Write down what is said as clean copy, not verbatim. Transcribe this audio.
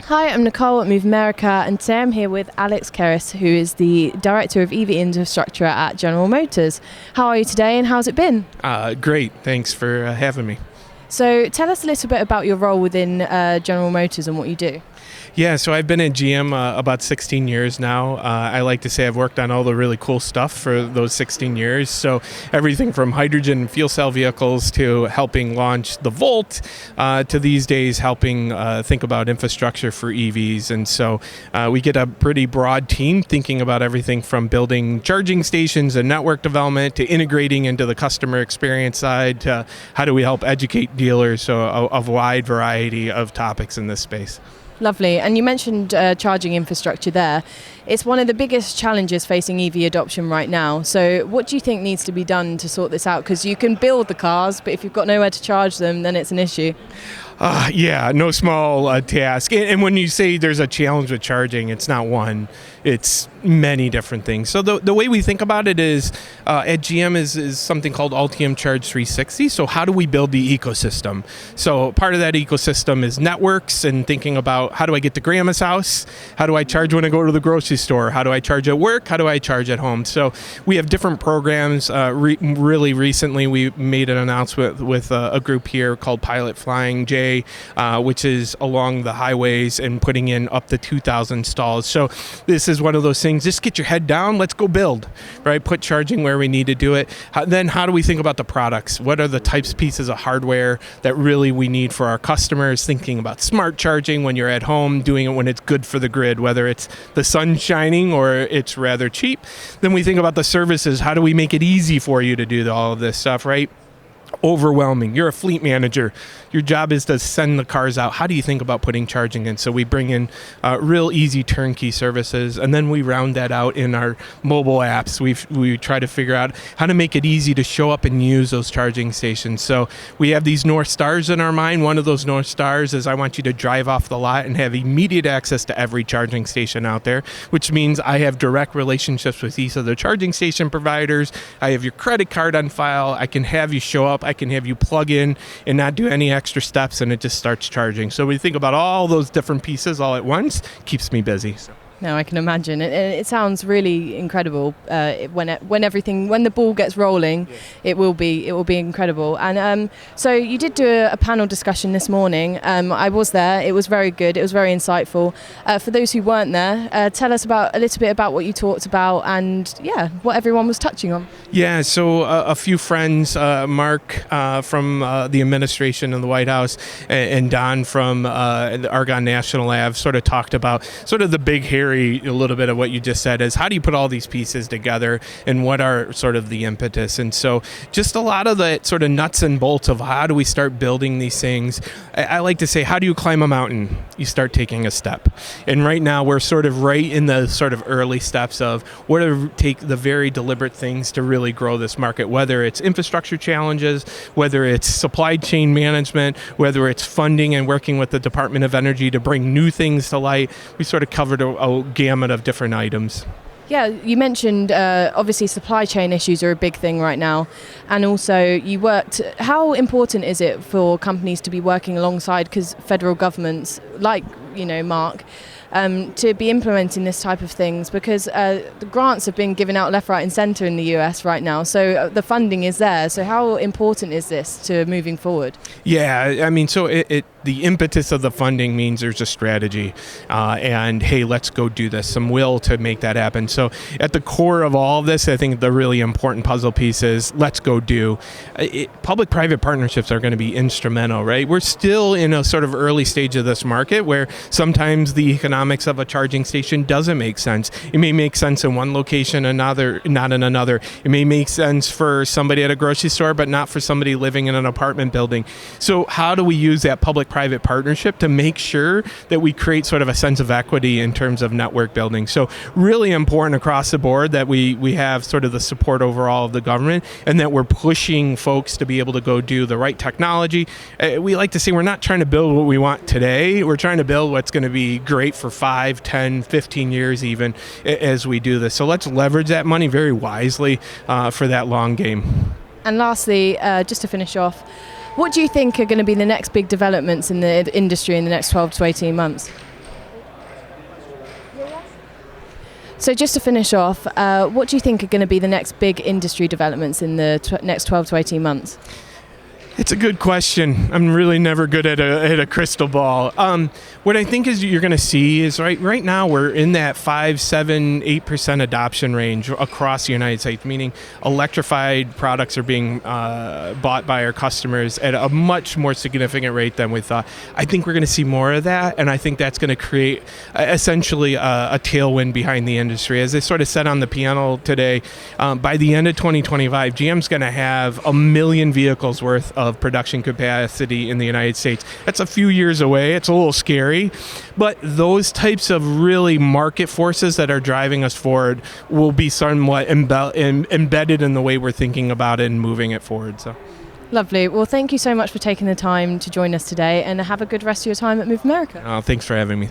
Hi, I'm Nicole at Move America, and today I'm here with Alex Keros, who is the Director of EV Infrastructure at General Motors. How are you today, and how's it been? Great, thanks for having me. So tell us a little bit about your role within General Motors and what you do. Yeah, so I've been at GM about 16 years now. I like to say I've worked on all the really cool stuff for those 16 years. So everything from hydrogen and fuel cell vehicles to helping launch the Volt to these days helping think about infrastructure for EVs. And so we get a pretty broad team thinking about everything from building charging stations and network development to integrating into the customer experience side to how do we help educate dealers. So a wide variety of topics in this space. Lovely. And you mentioned charging infrastructure there. It's one of the biggest challenges facing EV adoption right now. So what do you think needs to be done to sort this out? Because you can build the cars, but if you've got nowhere to charge them, then it's an issue. Yeah, no small task. And when you say there's a challenge with charging, it's not one, it's many different things. So the way we think about it is at GM is something called Ultium Charge 360. So how do we build the ecosystem? So part of that ecosystem is networks and thinking about how do I get to grandma's house? How do I charge when I go to the grocery store? How do I charge at work? How do I charge at home? So we have different programs. Really recently, we made an announcement with a group here called Pilot Flying J, which is along the highways and putting in up to 2,000 stalls. So this is one of those things, just get your head down, let's go build, right? Put charging where we need to do it. Then how do we think about the products? What are the types, pieces of hardware that really we need for our customers? Thinking about smart charging when you're at home, doing it when it's good for the grid, whether it's the sun shining or it's rather cheap. Then we think about the services. How do we make it easy for you to do all of this stuff, right? Overwhelming. You're a fleet manager. Your job is to send the cars out. How do you think about putting charging in? So we bring in real easy turnkey services, and then we round that out in our mobile apps. We try to figure out how to make it easy to show up and use those charging stations. So we have these North Stars in our mind. One of those North Stars is I want you to drive off the lot and have immediate access to every charging station out there, which means I have direct relationships with each of the charging station providers. I have your credit card on file. I can have you show up. I can have you plug in and not do any extra steps, and it just starts charging. So we think about all those different pieces all at once, keeps me busy. So. No, I can imagine. It sounds really incredible when the ball gets rolling. Yeah. It will be incredible. And so you did do a panel discussion this morning. I was there. It was very good. It was very insightful. For those who weren't there, tell us a little bit about what you talked about and what everyone was touching on. Yeah. So a few friends, Mark from the administration in the White House, and Don from the Argonne National Lab, sort of talked about sort of the big hairy. A little bit of what you just said is how do you put all these pieces together and what are sort of the impetus? And so just a lot of the sort of nuts and bolts of how do we start building these things. I like to say, how do you climb a mountain? You start taking a step. And right now we're sort of right in the sort of early steps of what are take the very deliberate things to really grow this market, whether it's infrastructure challenges, whether it's supply chain management, whether it's funding and working with the Department of Energy to bring new things to light. We sort of covered a gamut of different items. Yeah, you mentioned obviously supply chain issues are a big thing right now, and also how important is it for companies to be working alongside federal governments like Mark to be implementing this type of things, because the grants have been given out left, right and centre in the US right now, so the funding is there. So how important is this to moving forward? Yeah, I mean, so the impetus of the funding means there's a strategy and hey, let's go do this, some will to make that happen. So at the core of all of this, I think the really important puzzle piece is let's go do. Public-private partnerships are going to be instrumental, right? We're still in a sort of early stage of this market where sometimes the economics of a charging station doesn't make sense. It may make sense in one location, not in another. It may make sense for somebody at a grocery store, but not for somebody living in an apartment building. So how do we use that public-private partnership to make sure that we create sort of a sense of equity in terms of network building? So really important across the board that we have sort of the support overall of the government, and that we're pushing folks to be able to go do the right technology. We like to say we're not trying to build what we want today. We're trying to build what's going to be great for 5, 10, 15 years even as we do this. So let's leverage that money very wisely for that long game. And lastly, just to finish off, what do you think are going to be the next big developments in the industry in the next 12 to 18 months? So just to finish off, what do you think are going to be the next big industry developments in the next 12 to 18 months? It's a good question. I'm really never good at a crystal ball. What I think is you're going to see is right now we're in that 5, 7, 8% adoption range across the United States, meaning electrified products are being bought by our customers at a much more significant rate than we thought. I think we're going to see more of that, and I think that's going to create essentially a tailwind behind the industry. As I sort of said on the panel today, by the end of 2025, GM's going to have 1 million vehicles worth of production capacity in the United States. That's a few years away. It's a little scary, but those types of really market forces that are driving us forward will be somewhat embedded in the way we're thinking about it and moving it forward. So, lovely. Well, thank you so much for taking the time to join us today, and have a good rest of your time at Move America. Thanks for having me.